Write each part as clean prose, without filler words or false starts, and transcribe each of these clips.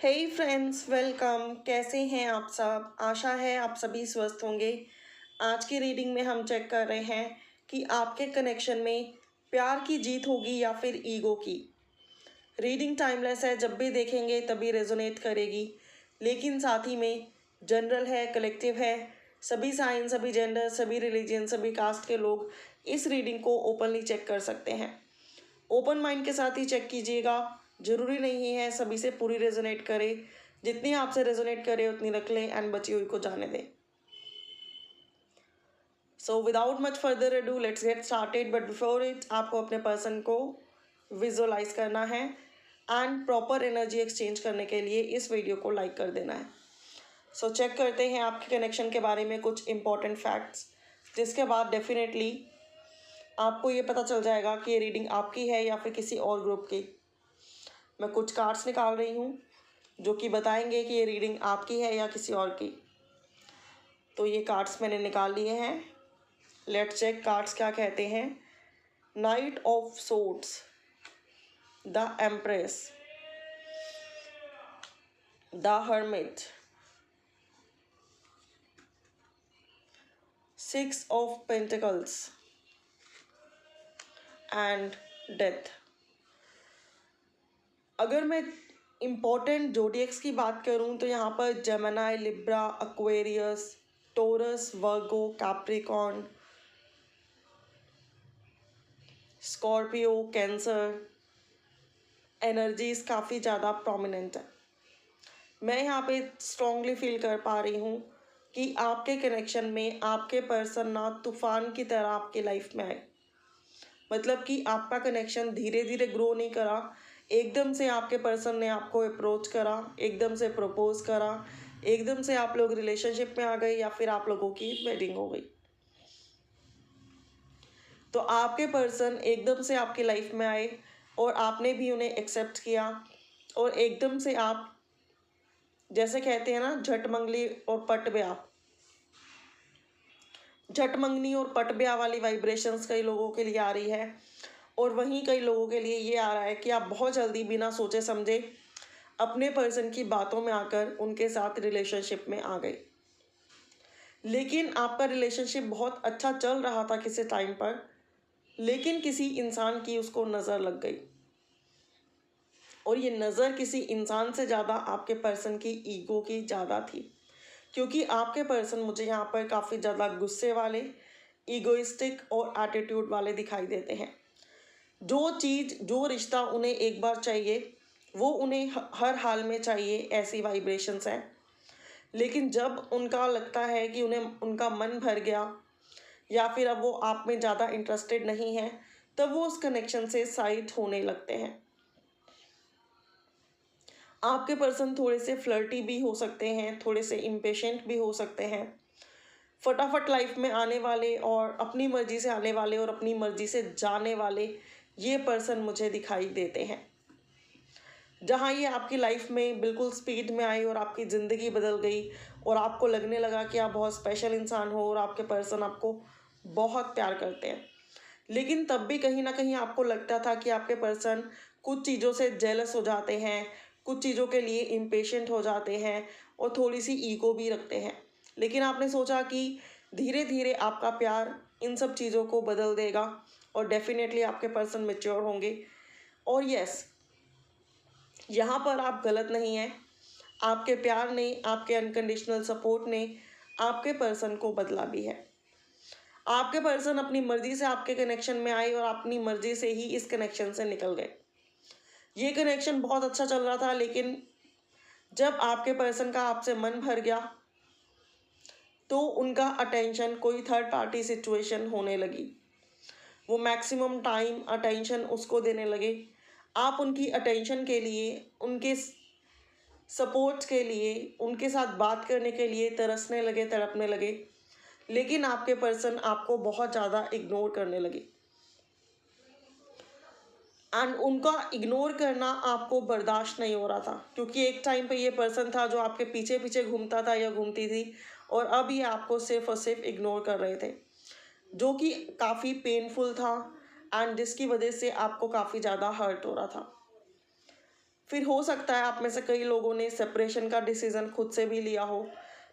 हे friends, welcome. कैसे हैं आप सब? आशा है आप सभी स्वस्थ होंगे। आज की रीडिंग में हम चेक कर रहे हैं कि आपके कनेक्शन में प्यार की जीत होगी या फिर ईगो की। रीडिंग टाइमलेस है, जब भी देखेंगे तभी रेजोनेट करेगी, लेकिन साथ ही में जनरल है, कलेक्टिव है। सभी साइन, सभी जेंडर, सभी रिलीजन, सभी कास्ट के लोग इस रीडिंग को ओपनली चेक कर सकते हैं। ओपन माइंड के साथ ही चेक कीजिएगा। जरूरी नहीं है सभी से पूरी रेजोनेट करे, जितनी आपसे रेजोनेट करे उतनी रख लें एंड बची हुई को जाने दें। So without much further ado let's get started. But before it आपको अपने पर्सन को विजुअलाइज करना है एंड प्रॉपर एनर्जी एक्सचेंज करने के लिए इस वीडियो को लाइक कर देना है। सो चेक करते हैं आपके कनेक्शन के बारे में कुछ इंपॉर्टेंट फैक्ट्स, जिसके बाद डेफिनेटली आपको ये पता चल जाएगा कि ये रीडिंग आपकी है या फिर किसी और ग्रुप की। मैं कुछ कार्ड्स निकाल रही हूँ जो कि बताएंगे कि ये रीडिंग आपकी है या किसी और की। तो ये कार्ड्स मैंने निकाल लिए हैं। लेट्स चेक कार्ड्स क्या कहते हैं। Night of swords, the empress, the hermit, six of pentacles and death. अगर मैं इम्पोर्टेंट जोडिएक्स की बात करूं तो यहाँ पर जेमिनी, लिब्रा, एक्वेरियस, टोरस, वर्गो, कैप्रिकॉर्न, स्कॉर्पियो, कैंसर एनर्जीज काफ़ी ज़्यादा प्रोमिनेंट है। मैं यहाँ पे स्ट्रॉन्गली फील कर पा रही हूँ कि आपके कनेक्शन में आपके पर्सन ना तूफान की तरह आपकी लाइफ में आए। मतलब कि आपका कनेक्शन धीरे धीरे ग्रो नहीं करा, एकदम से आपके पर्सन ने आपको अप्रोच करा, एकदम से प्रपोज करा, एकदम से आप लोग रिलेशनशिप में आ गए या फिर आप लोगों की वेडिंग हो गई। तो आपके पर्सन एकदम से आपकी लाइफ में आए और आपने भी उन्हें एक्सेप्ट किया और एकदम से आप, जैसे कहते हैं ना, झट मंगली और पट ब्याह, झट मंगनी और पट ब्याह वाली वाइब्रेशंस कई लोगों के लिए आ रही है। और वहीं कई लोगों के लिए ये आ रहा है कि आप बहुत जल्दी बिना सोचे समझे अपने पर्सन की बातों में आकर उनके साथ रिलेशनशिप में आ गए। लेकिन आपका रिलेशनशिप बहुत अच्छा चल रहा था किसी टाइम पर, लेकिन किसी इंसान की उसको नज़र लग गई। और ये नज़र किसी इंसान से ज़्यादा आपके पर्सन की ईगो की ज़्यादा थी, क्योंकि आपके पर्सन मुझे यहाँ पर काफ़ी ज़्यादा गुस्से वाले, ईगोइस्टिक और एटीट्यूड वाले दिखाई देते हैं। जो चीज़, जो रिश्ता उन्हें एक बार चाहिए वो उन्हें हर हाल में चाहिए, ऐसी वाइब्रेशंस हैं। लेकिन जब उनका लगता है कि उन्हें उनका मन भर गया या फिर अब वो आप में ज़्यादा इंटरेस्टेड नहीं है, तब वो उस कनेक्शन से साइड होने लगते हैं। आपके पर्सन थोड़े से फ्लर्टी भी हो सकते हैं, थोड़े से इम्पेशेंट भी हो सकते हैं, फटाफट लाइफ में आने वाले और अपनी मर्जी से आने वाले और अपनी मर्जी से जाने वाले ये पर्सन मुझे दिखाई देते हैं। जहाँ ये आपकी लाइफ में बिल्कुल स्पीड में आई और आपकी ज़िंदगी बदल गई और आपको लगने लगा कि आप बहुत स्पेशल इंसान हो और आपके पर्सन आपको बहुत प्यार करते हैं। लेकिन तब भी कहीं ना कहीं आपको लगता था कि आपके पर्सन कुछ चीज़ों से जेलस हो जाते हैं, कुछ चीज़ों के लिए इम्पेशेंट हो जाते हैं और थोड़ी सी ईगो भी रखते हैं। लेकिन आपने सोचा कि धीरे धीरे आपका प्यार इन सब चीज़ों को बदल देगा और डेफिनेटली आपके पर्सन मैच्योर होंगे। और यस, यहाँ पर आप गलत नहीं हैं। आपके प्यार ने, आपके अनकंडीशनल सपोर्ट ने आपके पर्सन को बदला भी है। आपके पर्सन अपनी मर्जी से आपके कनेक्शन में आए और अपनी मर्जी से ही इस कनेक्शन से निकल गए। ये कनेक्शन बहुत अच्छा चल रहा था, लेकिन जब आपके पर्सन का आपसे मन भर गया तो उनका अटेंशन कोई थर्ड पार्टी सिचुएशन होने लगी। वो मैक्सिमम टाइम अटेंशन उसको देने लगे। आप उनकी अटेंशन के लिए, उनके सपोर्ट के लिए, उनके साथ बात करने के लिए तरसने लगे, तड़पने लगे। लेकिन आपके पर्सन आपको बहुत ज़्यादा इग्नोर करने लगे एंड उनका इग्नोर करना आपको बर्दाश्त नहीं हो रहा था, क्योंकि एक टाइम पे ये पर्सन था जो आपके पीछे पीछे घूमता था या घूमती थी और अब ये आपको सिर्फ और सिर्फ इग्नोर कर रहे थे, जो कि काफ़ी पेनफुल था एंड जिसकी वजह से आपको काफ़ी ज़्यादा हर्ट हो रहा था। फिर हो सकता है आप में से कई लोगों ने सेपरेशन का डिसीज़न खुद से भी लिया हो,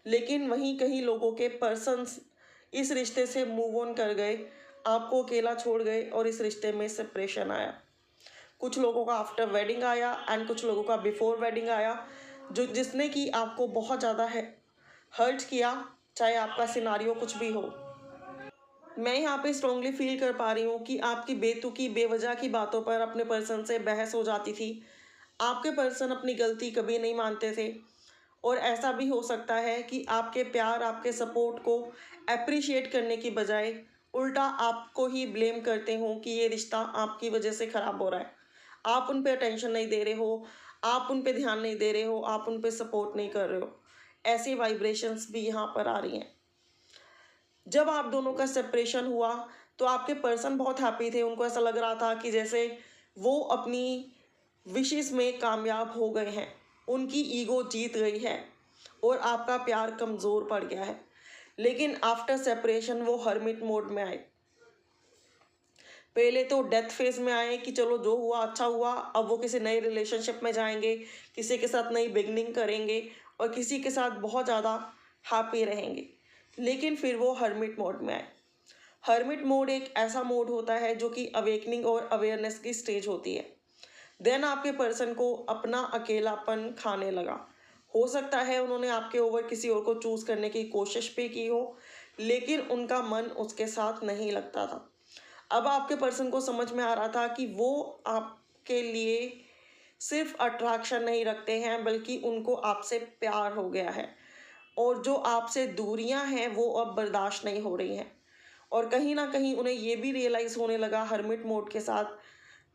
लेकिन वहीं कई लोगों के पर्सन्स इस रिश्ते से मूव ऑन कर गए, आपको अकेला छोड़ गए और इस रिश्ते में सेपरेशन आया। कुछ लोगों का आफ्टर वेडिंग आया एंड कुछ लोगों का बिफोर वेडिंग आया, जो जिसने कि आपको बहुत ज़्यादा हर्ट किया, चाहे आपका सिनारियो कुछ भी हो। मैं यहाँ पे स्ट्रांगली फील कर पा रही हूँ कि आपकी बेतुकी बेवजह की बातों पर अपने पर्सन से बहस हो जाती थी। आपके पर्सन अपनी गलती कभी नहीं मानते थे और ऐसा भी हो सकता है कि आपके प्यार, आपके सपोर्ट को अप्रिशिएट करने की बजाय उल्टा आपको ही ब्लेम करते हो कि ये रिश्ता आपकी वजह से ख़राब हो रहा है। आप उन पे अटेंशन नहीं दे रहे हो, आप उन पे ध्यान नहीं दे रहे हो, आप उन पे सपोर्ट नहीं कर रहे हो। ऐसी वाइब्रेशंस भी यहाँ पर आ रही हैं। जब आप दोनों का सेपरेशन हुआ तो आपके पर्सन बहुत हैप्पी थे। उनको ऐसा लग रहा था कि जैसे वो अपनी विशेस में कामयाब हो गए हैं, उनकी ईगो जीत गई है और आपका प्यार कमज़ोर पड़ गया है। लेकिन आफ्टर सेपरेशन वो हर्मिट मोड में आए। पहले तो डेथ फेज में आए कि चलो जो हुआ अच्छा हुआ, अब वो किसी नए रिलेशनशिप में जाएंगे, किसी के साथ नई बिगनिंग करेंगे और किसी के साथ बहुत ज़्यादा हैप्पी रहेंगे। लेकिन फिर वो हर्मिट मोड में आए। हर्मिट मोड एक ऐसा मोड होता है जो कि अवेकनिंग और अवेयरनेस की स्टेज होती है। देन आपके पर्सन को अपना अकेलापन खाने लगा। हो सकता है उन्होंने आपके ओवर किसी और को चूज़ करने की कोशिश भी की हो, लेकिन उनका मन उसके साथ नहीं लगता था। अब आपके पर्सन को समझ में आ रहा था कि वो आपके लिए सिर्फ अट्रैक्शन नहीं रखते हैं, बल्कि उनको आपसे प्यार हो गया है और जो आपसे दूरियां हैं वो अब बर्दाश्त नहीं हो रही हैं। और कहीं ना कहीं उन्हें ये भी रियलाइज़ होने लगा हर्मिट मोड के साथ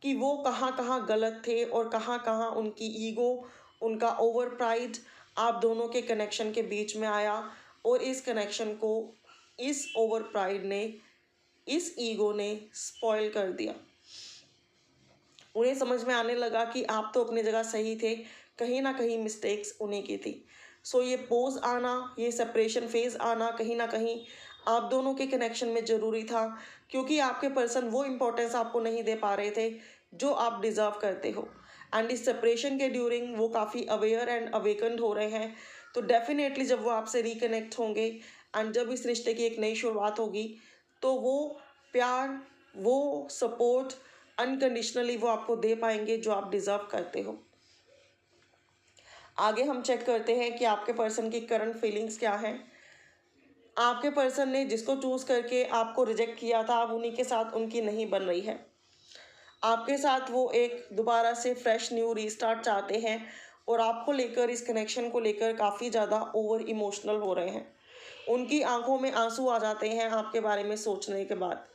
कि वो कहाँ कहाँ गलत थे और कहाँ कहाँ उनकी ईगो, उनका ओवर प्राइड आप दोनों के कनेक्शन के बीच में आया और इस कनेक्शन को इस ओवर प्राइड ने, इस ईगो ने स्पॉइल कर दिया। उन्हें समझ में आने लगा कि आप तो अपनी जगह सही थे, कहीं ना कहीं मिस्टेक्स उन्हीं की थी। सो ये पोज आना, ये सेपरेशन फेज आना कहीं ना कहीं आप दोनों के कनेक्शन में ज़रूरी था, क्योंकि आपके पर्सन वो इम्पोर्टेंस आपको नहीं दे पा रहे थे जो आप डिज़र्व करते हो। एंड इस सेपरेशन के ड्यूरिंग वो काफ़ी अवेयर एंड अवेकन्ड हो रहे हैं। तो डेफिनेटली जब वो आपसे रिकनेक्ट होंगे एंड जब इस रिश्ते की एक नई शुरुआत होगी, तो वो प्यार, वो सपोर्ट अनकंडीशनली वो आपको दे पाएंगे जो आप डिज़र्व करते हो। आगे हम चेक करते हैं कि आपके पर्सन की करंट फीलिंग्स क्या हैं। आपके पर्सन ने जिसको चूज़ करके आपको रिजेक्ट किया था, अब उन्हीं के साथ उनकी नहीं बन रही है। आपके साथ वो एक दोबारा से फ्रेश न्यू रीस्टार्ट चाहते हैं और आपको लेकर, इस कनेक्शन को लेकर काफ़ी ज़्यादा ओवर इमोशनल हो रहे हैं। उनकी आंखों में आंसू आ जाते हैं आपके बारे में सोचने के बाद।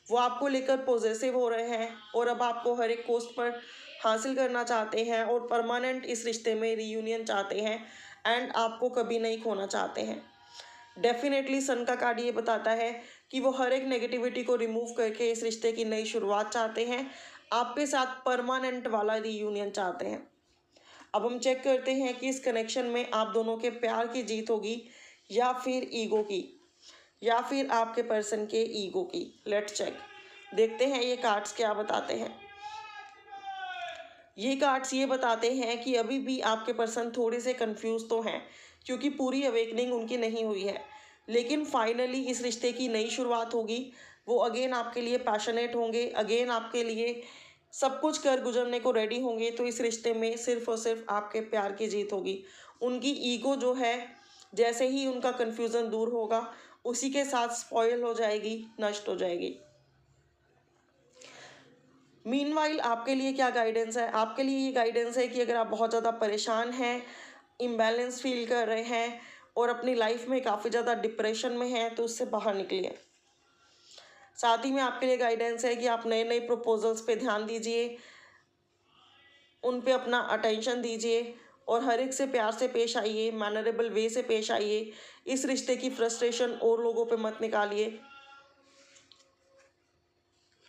वो आपको लेकर पॉजेसिव हो रहे हैं और अब आपको हर एक कॉस्ट पर हासिल करना चाहते हैं और परमानेंट इस रिश्ते में रीयूनियन चाहते हैं एंड आपको कभी नहीं खोना चाहते हैं। डेफिनेटली सन का कार्ड ये बताता है कि वो हर एक नेगेटिविटी को रिमूव करके इस रिश्ते की नई शुरुआत चाहते हैं, आपके साथ परमानेंट वाला रीयूनियन चाहते हैं। अब हम चेक करते हैं कि इस कनेक्शन में आप दोनों के प्यार की जीत होगी या फिर ईगो की, या फिर आपके पर्सन के ईगो की। लेट्स चेक, देखते हैं ये कार्ड्स क्या बताते हैं। ये कार्ड्स ये बताते हैं कि अभी भी आपके पर्सन थोड़े से कंफ्यूज तो हैं, क्योंकि पूरी अवेकनिंग उनकी नहीं हुई है, लेकिन फाइनली इस रिश्ते की नई शुरुआत होगी। वो अगेन आपके लिए पैशनेट होंगे, अगेन आपके लिए सब कुछ कर गुजरने को रेडी होंगे। तो इस रिश्ते में सिर्फ और सिर्फ आपके प्यार की जीत होगी। उनकी ईगो जो है, जैसे ही उनका कन्फ्यूज़न दूर होगा, उसी के साथ स्पॉयल हो जाएगी, नष्ट हो जाएगी। मीनवाइल आपके लिए क्या गाइडेंस है? आपके लिए ये गाइडेंस है कि अगर आप बहुत ज़्यादा परेशान हैं, इम्बैलेंस फील कर रहे हैं और अपनी लाइफ में काफ़ी ज़्यादा डिप्रेशन में हैं, तो उससे बाहर निकलिए। साथ ही में आपके लिए गाइडेंस है कि आप नए नए प्रपोजल्स पे ध्यान दीजिए, उन पे अपना अटेंशन दीजिए और हर एक से प्यार से पेश आइए, मैनरेबल वे से पेश आइए। इस रिश्ते की फ्रस्ट्रेशन और लोगों पे मत निकालिए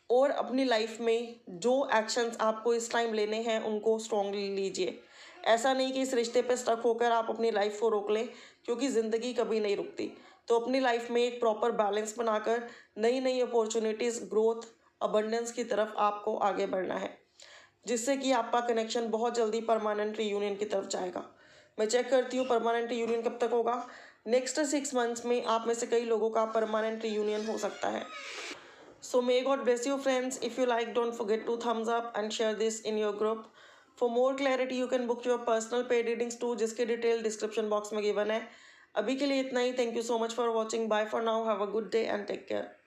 और अपनी लाइफ में जो एक्शंस आपको इस टाइम लेने हैं उनको स्ट्रांगली लीजिए। ऐसा नहीं कि इस रिश्ते पे स्टक होकर आप अपनी लाइफ को रोक लें, क्योंकि ज़िंदगी कभी नहीं रुकती। तो अपनी लाइफ में एक प्रॉपर बैलेंस बनाकर नई नई अपॉर्चुनिटीज़, ग्रोथ, अबंडेंस की तरफ आपको आगे बढ़ना है। जिससे कि आपका कनेक्शन बहुत जल्दी परमानेंट रीयूनियन की तरफ जाएगा। मैं चेक करती हूँ परमानेंट रीयूनियन कब तक होगा। नेक्स्ट 6 मंथ्स में आप में से कई लोगों का परमानेंट रीयूनियन हो सकता है। So may God bless you friends. If you like, don't forget to thumbs up and share this in your group. For more clarity, you can book your personal paid readings too, जिसके detail description box में given है। अभी के लिए इतना ही। Thank you so much for watching. Bye for now. Have a good day and take care.